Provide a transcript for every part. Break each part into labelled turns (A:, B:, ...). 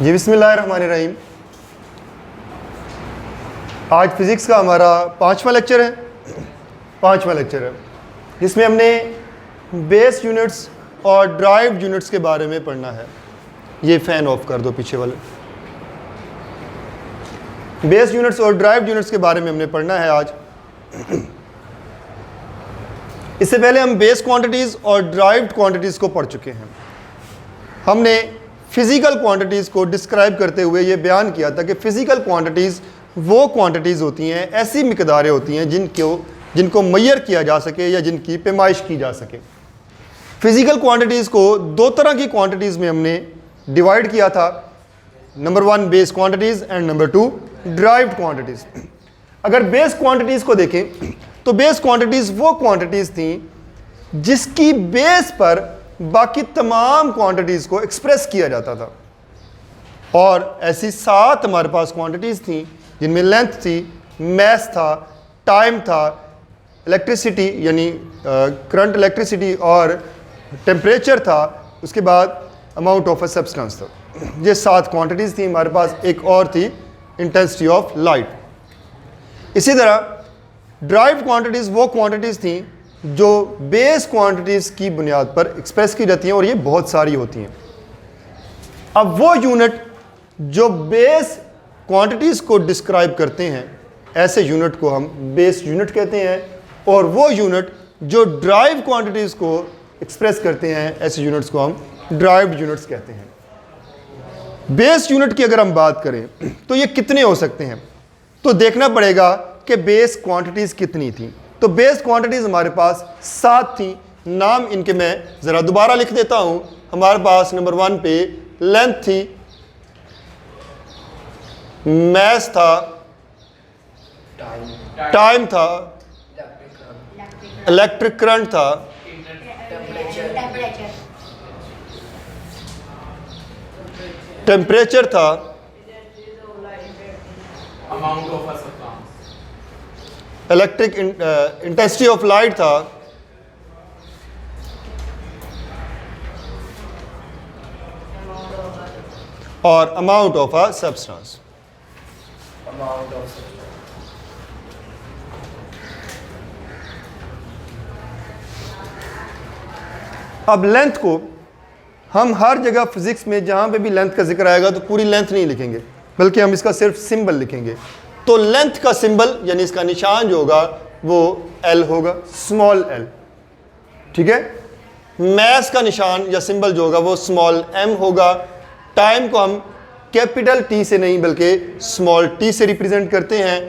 A: जी बिस्मिल्लाहिर्रहमानिर्रहीम। आज फिज़िक्स का हमारा पाँचवा लेक्चर है जिसमें हमने बेस यूनिट्स और ड्राइव्ड यूनिट्स के बारे में पढ़ना है। ये फ़ैन ऑफ कर दो पीछे वाले। बेस यूनिट्स और ड्राइव्ड यूनिट्स के बारे में हमने पढ़ना है आज। इससे पहले हम बेस क्वांटिटीज़ और ड्राइव्ड क्वांटिटीज़ को पढ़ चुके हैं। हमने फिज़िकल क्वांटिटीज़ को डिस्क्राइब करते हुए ये बयान किया था कि फ़िज़िकल क्वांटिटीज़ वो क्वांटिटीज़ होती हैं, ऐसी मिकदारें होती हैं जिनको मेजर किया जा सके या जिनकी पैमाइश की जा सके। फ़िज़िकल क्वांटिटीज़ को दो तरह की क्वांटिटीज़ में हमने डिवाइड किया था। Number 1 base quantities and number 2 derived quantities. अगर बेस क्वांटिटीज़ को देखें तो बेस क्वांटिटीज़ वो क्वांटिटीज़ थी जिसकी बेस पर बाकी तमाम क्वांटिटीज़ को एक्सप्रेस किया जाता था। और ऐसी 7 हमारे पास क्वांटिटीज़ थी जिनमें लेंथ थी, मैस था, टाइम था, इलेक्ट्रिसिटी यानी करंट इलेक्ट्रिसिटी और टेम्परेचर था, उसके बाद अमाउंट ऑफ अ सब्सटेंस था। ये 7 क्वांटिटीज़ थी हमारे पास। एक और थी इंटेंसिटी ऑफ लाइट। इसी तरह ड्राइव्ड क्वांटिटीज़ वो क्वांटिटीज़ थी जो बेस क्वांटिटीज़ की बुनियाद पर एक्सप्रेस की जाती हैं और ये बहुत सारी होती हैं। अब वो यूनिट जो बेस क्वांटिटीज़ को डिस्क्राइब करते हैं, ऐसे यूनिट को हम बेस यूनिट कहते हैं। और वो यूनिट जो ड्राइव क्वांटिटीज़ को एक्सप्रेस करते हैं, ऐसे यूनिट्स को हम ड्राइव्ड यूनिट्स कहते हैं। बेस यूनिट की अगर हम बात करें तो ये कितने हो सकते हैं, तो देखना पड़ेगा कि बेस क्वांटिटीज़ कितनी थी। तो बेस क्वांटिटीज़ हमारे पास 7 थी। नाम इनके मैं ज़रा दोबारा लिख देता हूँ। हमारे पास नंबर 1 पे लेंथ थी, मैस था, टाइम था, इलेक्ट्रिक करंट था, टेम्परेचर था, इलेक्ट्रिक इंटेंसिटी ऑफ लाइट था, और अमाउंट ऑफ अ सब्सटेंस। अब लेंथ को हम हर जगह फिजिक्स में जहां पे भी लेंथ का जिक्र आएगा तो पूरी लेंथ नहीं लिखेंगे, बल्कि हम इसका सिर्फ सिंबल लिखेंगे। तो लेंथ का सिंबल यानी इसका निशान जो होगा वो L होगा, स्मॉल l। ठीक है। मैस का निशान या सिंबल जो होगा वो स्मॉल m होगा। टाइम को हम कैपिटल T से नहीं बल्कि स्मॉल t से रिप्रेजेंट करते हैं।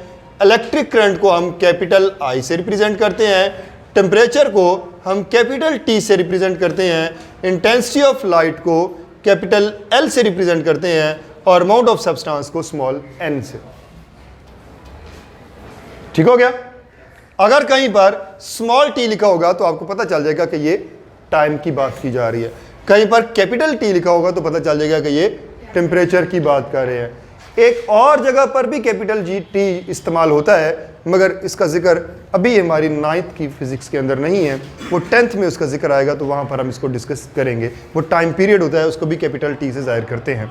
A: इलेक्ट्रिक करंट को हम कैपिटल I से रिप्रेजेंट करते हैं। टेम्परेचर को हम कैपिटल T से रिप्रेजेंट करते हैं। इंटेंसिटी ऑफ लाइट को कैपिटल L से रिप्रेजेंट करते हैं और अमाउंट ऑफ सब्सटेंस को स्मॉल n से। ठीक हो गया। अगर कहीं पर स्मॉल t लिखा होगा तो आपको पता चल जाएगा कि ये टाइम की बात की जा रही है। कहीं पर कैपिटल T लिखा होगा तो पता चल जाएगा कि ये टेम्परेचर की बात कर रहे हैं। एक और जगह पर भी कैपिटल T इस्तेमाल होता है, मगर इसका जिक्र अभी हमारी 9th की फिजिक्स के अंदर नहीं है। वो 10th में उसका जिक्र आएगा तो वहाँ पर हम इसको डिस्कस करेंगे। वो टाइम पीरियड होता है, उसको भी कैपिटल T से जाहिर करते हैं।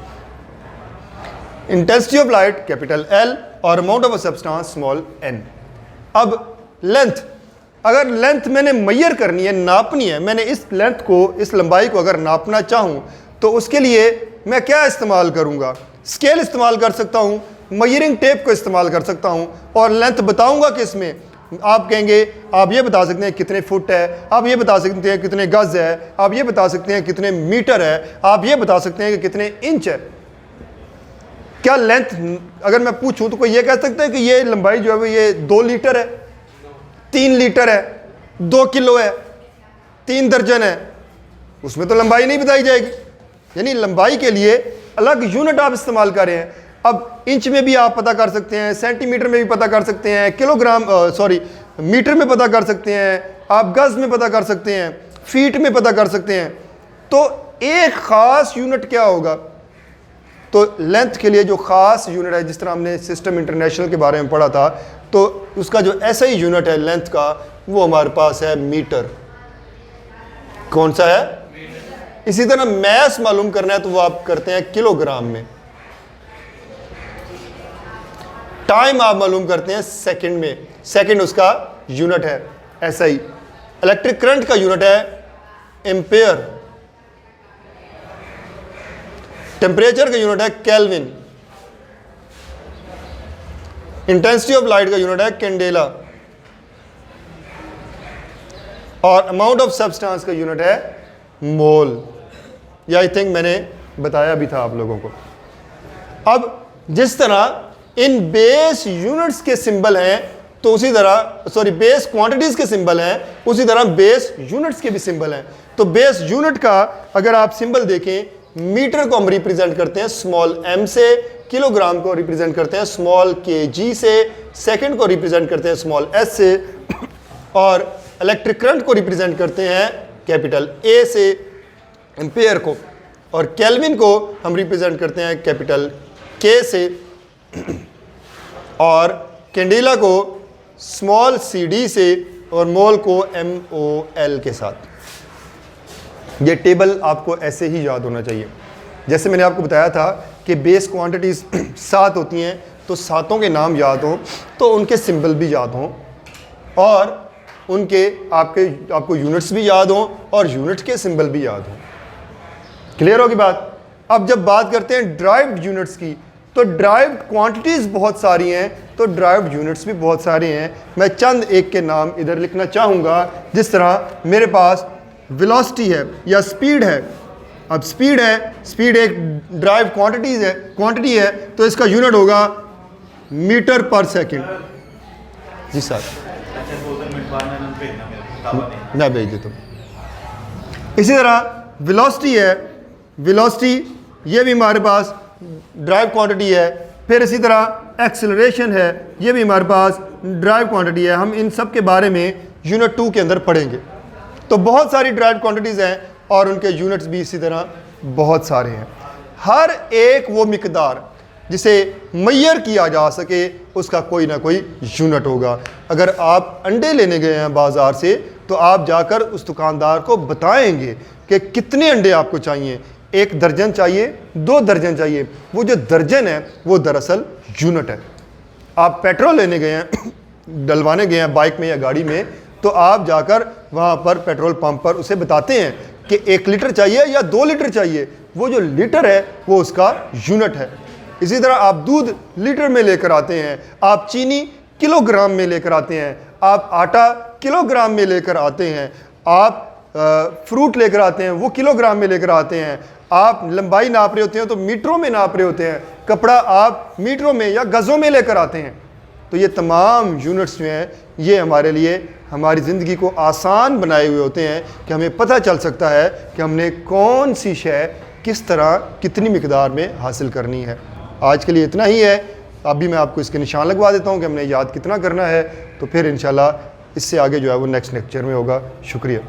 A: Intensity of light capital L और amount of a substance small n। अब लेंथ, अगर लेंथ मैंने मेजर करनी है, नापनी है, मैंने इस लेंथ को, इस लंबाई को अगर नापना चाहूँ तो उसके लिए मैं क्या इस्तेमाल करूँगा? स्केल इस्तेमाल कर सकता हूँ, मेजरिंग टेप को इस्तेमाल कर सकता हूँ और लेंथ बताऊँगा कि इसमें आप कहेंगे, आप ये बता सकते हैं कितने फुट है, आप ये बता सकते हैं कितने गज है, आप ये बता सकते हैं कितने मीटर है, आप ये बता सकते हैं कि कितने इंच है। क्या लेंथ अगर मैं पूछूं तो कोई ये कह सकता है कि ये लंबाई जो है वो ये 2 लीटर है, 3 लीटर है, 2 किलो है, 3 दर्जन है? उसमें तो लंबाई नहीं बताई जाएगी। यानी लंबाई के लिए अलग यूनिट आप इस्तेमाल कर रहे हैं। अब इंच में भी आप पता कर सकते हैं, सेंटीमीटर में भी पता कर सकते हैं, किलोग्राम मीटर में पता कर सकते हैं, आप गज में पता कर सकते हैं, फीट में पता कर सकते हैं। तो एक ख़ास यूनिट क्या होगा? तो लेंथ के लिए जो ख़ास यूनिट है, जिस तरह हमने सिस्टम इंटरनेशनल के बारे में पढ़ा था, तो उसका जो SI यूनिट है लेंथ का, वो हमारे पास है मीटर। कौन सा है? इसी तरह मैस मालूम करना है तो वो आप करते हैं किलोग्राम में। टाइम आप मालूम करते हैं सेकंड में, सेकंड उसका यूनिट है। ऐसा ही इलेक्ट्रिक करंट का यूनिट है एम्पेयर, टेम्परेचर का यूनिट है केल्विन, इंटेंसिटी ऑफ लाइट का यूनिट है कैंडेला, और अमाउंट ऑफ सब्सटेंस का यूनिट है मोल। ये आई थिंक मैंने बताया भी था आप लोगों को। अब जिस तरह इन बेस यूनिट्स के सिंबल हैं तो उसी तरह, सॉरी, बेस क्वांटिटीज के सिंबल हैं, उसी तरह बेस यूनिट्स के भी सिंबल हैं। तो बेस यूनिट का अगर आप सिंबल देखें, मीटर को हम रिप्रेजेंट करते हैं स्मॉल m से, किलोग्राम को रिप्रेजेंट करते हैं स्मॉल kg से, सेकंड को रिप्रेजेंट करते हैं स्मॉल s से, और इलेक्ट्रिक करंट को रिप्रेजेंट करते हैं कैपिटल A से, एम्पेयर को, और केल्विन को हम रिप्रेजेंट करते हैं कैपिटल K से, और कैंडेला को स्मॉल cd से, और मोल को MOL के साथ। ये टेबल आपको ऐसे ही याद होना चाहिए। जैसे मैंने आपको बताया था कि बेस क्वांटिटीज़ 7 होती हैं, तो सातों के नाम याद हों तो उनके सिंबल भी याद हों, और उनके आपको यूनिट्स भी याद हों, और यूनिट के सिंबल भी याद हों। क्लियर होगी बात? अब जब बात करते हैं ड्राइव्ड यूनिट्स की, तो ड्राइव्ड क्वांटिटीज़ बहुत सारी हैं, तो ड्राइव्ड यूनिट्स भी बहुत सारे हैं। मैं चंद एक के नाम इधर लिखना चाहूँगा। जिस तरह मेरे पास वेलोसिटी है या स्पीड है। अब स्पीड है, स्पीड एक ड्राइव क्वांटिटी है, तो इसका यूनिट होगा मीटर पर सेकंड। जी सर, मैं भेज देता हूँ। इसी तरह वेलोसिटी है, वेलोसिटी ये भी हमारे पास ड्राइव क्वांटिटी है। फिर इसी तरह एक्सेलरेशन है, ये भी हमारे पास ड्राइव क्वांटिटी है। हम इन सब के बारे में यूनिट 2 के अंदर पढ़ेंगे। तो बहुत सारी ड्राइव क्वांटिटीज़ हैं और उनके यूनिट्स भी इसी तरह बहुत सारे हैं। हर एक वो मिकदार जिसे मैयर किया जा सके उसका कोई ना कोई यूनिट होगा। अगर आप अंडे लेने गए हैं बाज़ार से, तो आप जाकर उस दुकानदार को बताएंगे कि कितने अंडे आपको चाहिए, 1 दर्जन चाहिए, 2 दर्जन चाहिए। वो जो दर्जन है वो दरअसल यूनिट है। आप पेट्रोल लेने गए हैं, डलवाने गए हैं बाइक में या गाड़ी में, तो आप जाकर वहाँ पर पेट्रोल पंप पर उसे बताते हैं कि 1 लीटर चाहिए या 2 लीटर चाहिए। वो जो लीटर है वो उसका यूनिट है। इसी तरह आप दूध लीटर में लेकर आते हैं, आप चीनी किलोग्राम में लेकर आते हैं, आप आटा किलोग्राम में लेकर आते हैं, आप फ्रूट लेकर आते हैं वो किलोग्राम में लेकर आते हैं, आप लंबाई नाप रहे होते हैं तो मीटरों में नाप रहे होते हैं, कपड़ा आप मीटरों में या गज़ों में लेकर आते हैं। तो ये तमाम यूनिट्स जो हैं ये हमारे लिए हमारी ज़िंदगी को आसान बनाए हुए होते हैं कि हमें पता चल सकता है कि हमने कौन सी शय किस तरह कितनी मिकदार में हासिल करनी है। आज के लिए इतना ही है। अभी मैं आपको इसके निशान लगवा देता हूँ कि हमने याद कितना करना है, तो फिर इंशाल्लाह इससे आगे जो है वो नेक्स्ट लेक्चर में होगा। शुक्रिया।